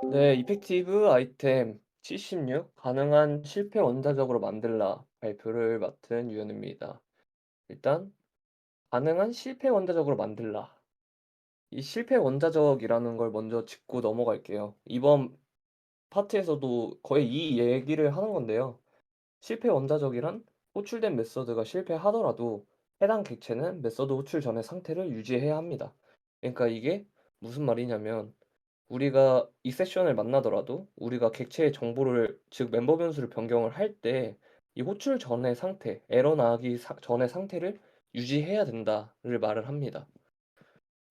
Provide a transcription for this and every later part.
네, 이펙티브 아이템 76 가능한 실패 원자적으로 만들라 발표를 맡은 유현입니다. 일단 가능한 실패 원자적으로 만들라. 이 실패 원자적이라는 걸 먼저 짚고 넘어갈게요. 이번 파트에서도 거의 이 얘기를 하는 건데요. 실패 원자적이란 호출된 메소드가 실패하더라도 해당 객체는 메소드 호출 전의 상태를 유지해야 합니다. 그러니까 이게 무슨 말이냐면 우리가 이 세션을 만나더라도 우리가 객체의 정보를 즉 멤버 변수를 변경을 할 때 이 호출 전의 상태, 에러 나기 전의 상태를 유지해야 된다를 말을 합니다.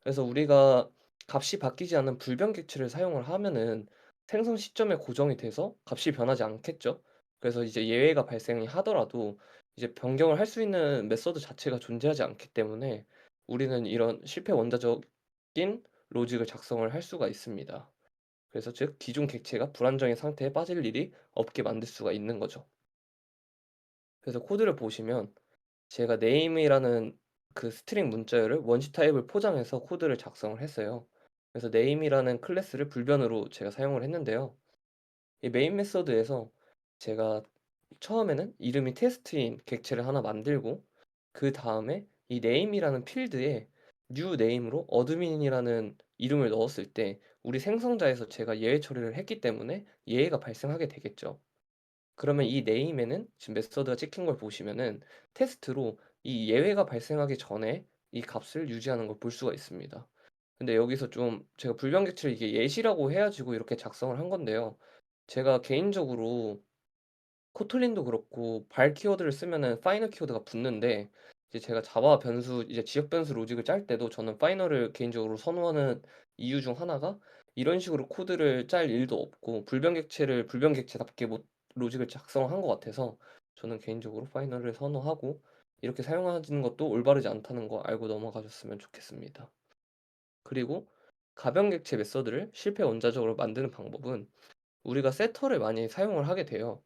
그래서 우리가 값이 바뀌지 않는 불변 객체를 사용을 하면은 생성 시점에 고정이 돼서 값이 변하지 않겠죠. 그래서 이제 예외가 발생이 하더라도 이제 변경을 할 수 있는 메서드 자체가 존재하지 않기 때문에 우리는 이런 실패 원자적인 로직을 작성을 할 수가 있습니다. 그래서 즉 기존 객체가 불안정의 상태에 빠질 일이 없게 만들 수가 있는 거죠. 그래서 코드를 보시면 제가 name이라는 그 스트링 문자열을 원시 타입을 포장해서 코드를 작성을 했어요. 그래서 name이라는 클래스를 불변으로 제가 사용을 했는데요. 이 메인 메서드에서 제가 처음에는 이름이 테스트인 객체를 하나 만들고 그 다음에 이 name이라는 필드에 new name으로 어드민이라는 이름을 넣었을 때 우리 생성자에서 제가 예외 처리를 했기 때문에 예외가 발생하게 되겠죠. 그러면 이 네임에는 지금 메서드가 찍힌 걸 보시면은 테스트로 이 예외가 발생하기 전에 이 값을 유지하는 걸 볼 수가 있습니다. 근데 여기서 좀 제가 불변객체를 이게 예시라고 해가지고 이렇게 작성을 한 건데요. 제가 개인적으로 코틀린도 그렇고 발 키워드를 쓰면은 파이널 키워드가 붙는데 이제 제가 자바 변수 이제 지역 변수 로직을 짤 때도 저는 파이널을 개인적으로 선호하는 이유 중 하나가 이런 식으로 코드를 짤 일도 없고 불변객체를 불변객체답게 못 로직을 작성한 것 같아서 저는 개인적으로 파이널을 선호하고 이렇게 사용하는 것도 올바르지 않다는 거 알고 넘어가셨으면 좋겠습니다. 그리고 가변객체 메서드를 실패 원자적으로 만드는 방법은 우리가 세터를 많이 사용을 하게 돼요.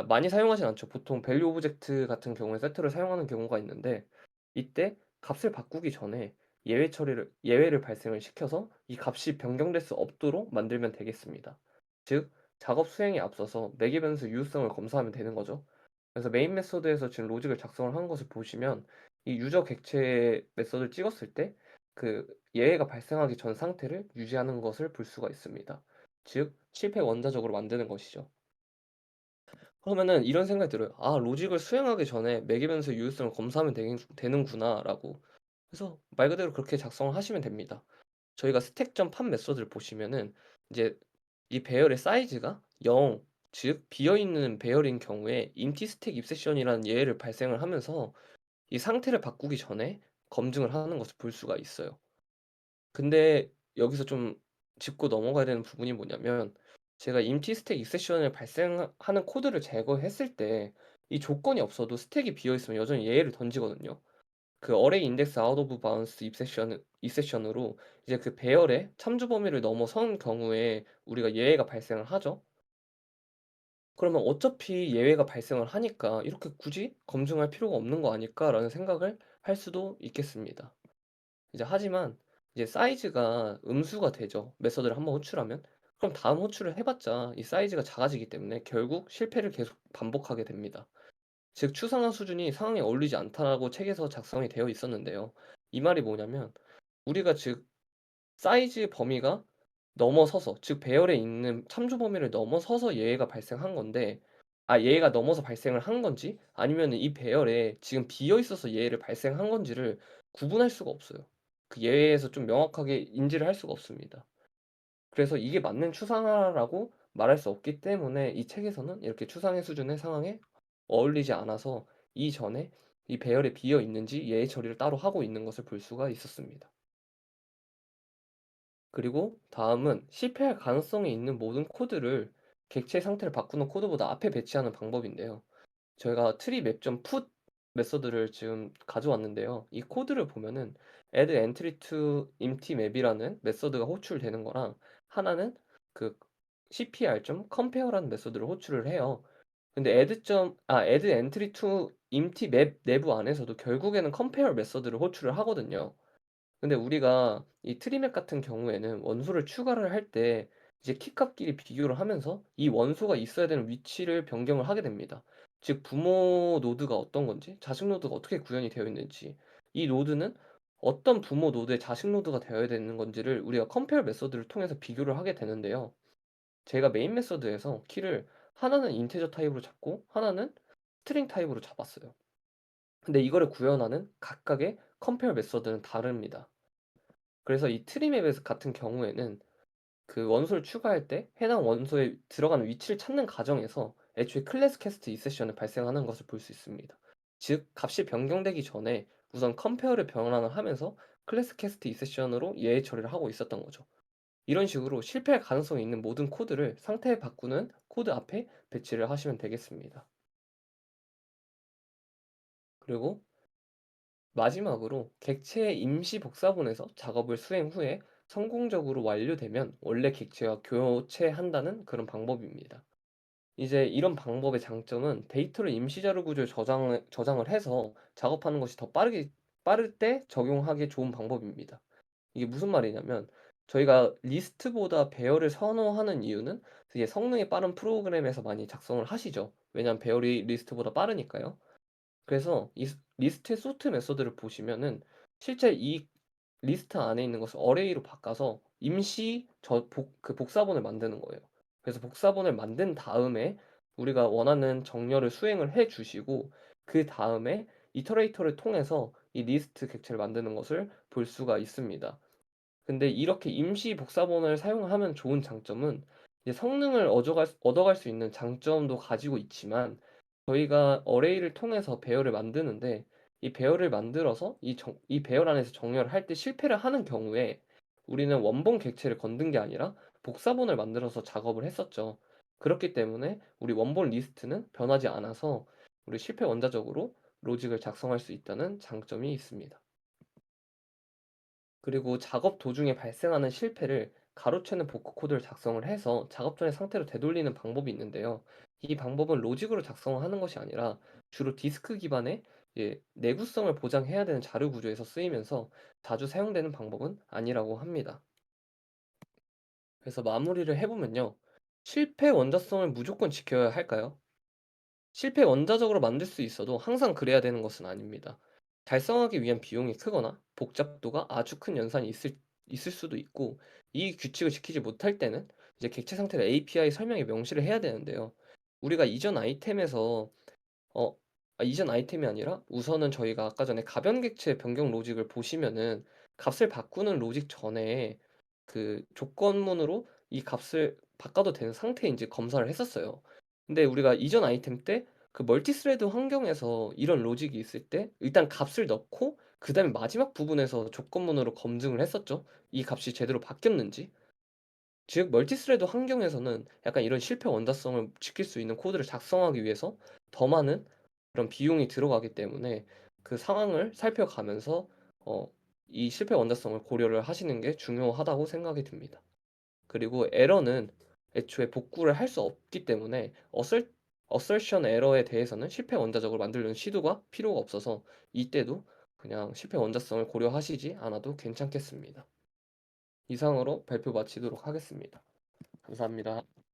많이 사용하진 않죠. 보통 밸류 오브젝트 같은 경우에 세터를 사용하는 경우가 있는데 이때 값을 바꾸기 전에 예외를 발생을 시켜서 이 값이 변경될 수 없도록 만들면 되겠습니다. 즉 작업 수행에 앞서서 매개 변수 유효성을 검사하면 되는 거죠. 그래서 메인 메소드에서 지금 로직을 작성을 한 것을 보시면 이 유저 객체 메소드를 찍었을 때 그 예외가 발생하기 전 상태를 유지하는 것을 볼 수가 있습니다. 즉 실패 원자적으로 만드는 것이죠. 그러면은 이런 생각이 들어요. '아 로직을 수행하기 전에 매개변수의 유효성을 검사하면 되는구나.'라고. 그래서 말 그대로 그렇게 작성을 하시면 됩니다. 저희가 스택.판 메소드를 보시면은 이제 이 배열의 사이즈가 0 즉 비어 있는 배열인 경우에 empty stack exception이라는 예외를 발생을 하면서 이 상태를 바꾸기 전에 검증을 하는 것을 볼 수가 있어요. 근데 여기서 좀 짚고 넘어가야 되는 부분이 뭐냐면 제가 empty stack exception을 발생하는 코드를 제거했을 때 이 조건이 없어도 스택이 비어 있으면 여전히 예외를 던지거든요. 그 array index out of bounds exception으로 이제 그 배열의 참조 범위를 넘어선 경우에 우리가 예외가 발생을 하죠. 그러면 어차피 예외가 발생을 하니까 '이렇게 굳이 검증할 필요가 없는 거 아닐까?'라는 생각을 할 수도 있겠습니다. 이제 하지만 이제 사이즈가 음수가 되죠. 메서드를 한번 호출하면. 그럼 다음 호출을 해 봤자 이 사이즈가 작아지기 때문에 결국 실패를 계속 반복하게 됩니다. 즉 추상화 수준이 상황에 어울리지 않다라고 책에서 작성이 되어 있었는데요. 이 말이 뭐냐면 우리가 즉 사이즈 범위가 넘어서서 즉 배열에 있는 참조 범위를 넘어서서 예외가 발생한 건데 예외가 넘어서 발생을 한 건지 아니면은 이 배열에 지금 비어 있어서 예외를 발생한 건지를 구분할 수가 없어요. 그 예외에서 좀 명확하게 인지를 할 수가 없습니다. 그래서 이게 맞는 추상화라고 말할 수 없기 때문에 이 책에서는 이렇게 추상의 수준의 상황에 어울리지 않아서 이전에 이 배열에 비어 있는지 예외 처리를 따로 하고 있는 것을 볼 수가 있었습니다. 그리고 다음은 실패할 가능성이 있는 모든 코드를 객체 상태를 바꾸는 코드보다 앞에 배치하는 방법인데요. 저희가 tree_map.put 메서드를 지금 가져왔는데요. 이 코드를 보면은 add entry to empty map이라는 메서드가 호출되는 거랑 하나는 그 cpr.compare라는 메서드를 호출을 해요. 근데 add entry to empty map 내부 안에서도 결국에는 compare 메서드를 호출을 하거든요. 근데 우리가 이 트리맵 같은 경우에는 원소를 추가를 할 때 이제 키값끼리 비교를 하면서 이 원소가 있어야 되는 위치를 변경을 하게 됩니다. 즉 부모 노드가 어떤 건지, 자식 노드가 어떻게 구현이 되어 있는지, 이 노드는 어떤 부모 노드의 자식 노드가 되어야 되는 건지를 우리가 컴페어 메서드를 통해서 비교를 하게 되는데요. 제가 메인 메서드에서 키를 하나는 인티저 타입으로 잡고 하나는 스트링 타입으로 잡았어요. 근데 이거를 구현하는 각각의 컴페어 메서드는 다릅니다. 그래서 이 트리맵 같은 경우에는 그 원소를 추가할 때 해당 원소에 들어가는 위치를 찾는 과정에서 애초에 클래스 캐스트 이세션을 발생하는 것을 볼 수 있습니다. 즉 값이 변경되기 전에 우선 컴페어를 변환을 하면서 클래스 캐스트 이세션으로 예외 처리를 하고 있었던 거죠. 이런 식으로 실패할 가능성이 있는 모든 코드를 상태에 바꾸는 코드 앞에 배치를 하시면 되겠습니다. 그리고 마지막으로 객체의 임시 복사본에서 작업을 수행 후에 성공적으로 완료되면 원래 객체와 교체한다는 그런 방법입니다. 이제 이런 방법의 장점은 데이터를 임시 자료 구조에 저장을 해서 작업하는 것이 더 빠를 때 적용하기 좋은 방법입니다. 이게 무슨 말이냐면 저희가 리스트보다 배열을 선호하는 이유는 이게 성능이 빠른 프로그램에서 많이 작성을 하시죠. 왜냐하면 배열이 리스트보다 빠르니까요. 그래서 이 리스트의 소트 메소드를 보시면은 실제 이 리스트 안에 있는 것을 어레이로 바꿔서 임시 복사본을 만드는 거예요. 그래서 복사본을 만든 다음에 우리가 원하는 정렬을 수행을 해 주시고 그다음에 이터레이터를 통해서 이 리스트 객체를 만드는 것을 볼 수가 있습니다. 근데 이렇게 임시 복사본을 사용하면 좋은 장점은 이제 성능을 얻어갈 수 있는 장점도 가지고 있지만 저희가 어레이를 통해서 배열을 만드는데 이 배열을 만들어서 이 배열 안에서 정렬을 할 때 실패를 하는 경우에 우리는 원본 객체를 건든 게 아니라 복사본을 만들어서 작업을 했었죠. 그렇기 때문에 우리 원본 리스트는 변하지 않아서 우리 실패 원자적으로 로직을 작성할 수 있다는 장점이 있습니다. 그리고 작업 도중에 발생하는 실패를 가로채는 복구 코드를 작성을 해서 작업 전의 상태로 되돌리는 방법이 있는데요. 이 방법은 로직으로 작성하는 것이 아니라 주로 디스크 기반의 내구성을 보장해야 되는 자료 구조에서 쓰이면서 자주 사용되는 방법은 아니라고 합니다. 그래서 마무리를 해보면요. 실패 원자성을 무조건 지켜야 할까요? 실패 원자적으로 만들 수 있어도 항상 그래야 되는 것은 아닙니다. 달성하기 위한 비용이 크거나 복잡도가 아주 큰 연산이 있을 수도 있고 이 규칙을 지키지 못할 때는 이제 객체 상태를 API 설명에 명시를 해야 되는데요. 우리가 어, 이전 아이템이 아니라 우선은 저희가 아까 전에 가변 객체 변경 로직을 보시면은 값을 바꾸는 로직 전에 그 조건문으로 이 값을 바꿔도 되는 상태인지 검사를 했었어요. 근데 우리가 이전 아이템 때 그 멀티스레드 환경에서 이런 로직이 있을 때 일단 값을 넣고 그다음에 마지막 부분에서 조건문으로 검증을 했었죠. 이 값이 제대로 바뀌었는지. 즉 멀티스레드 환경에서는 약간 이런 실패 원자성을 지킬 수 있는 코드를 작성하기 위해서 더 많은 그런 비용이 들어가기 때문에 그 상황을 살펴가면서 어, 이 실패 원자성을 고려를 하시는 게 중요하다고 생각이 듭니다. 그리고 에러는 애초에 복구를 할 수 없기 때문에 어설션 에러에 대해서는 실패 원자적으로 만들려는 시도가 필요가 없어서 이때도 그냥 실패 원자성을 고려하시지 않아도 괜찮겠습니다. 이상으로 발표 마치도록 하겠습니다. 감사합니다.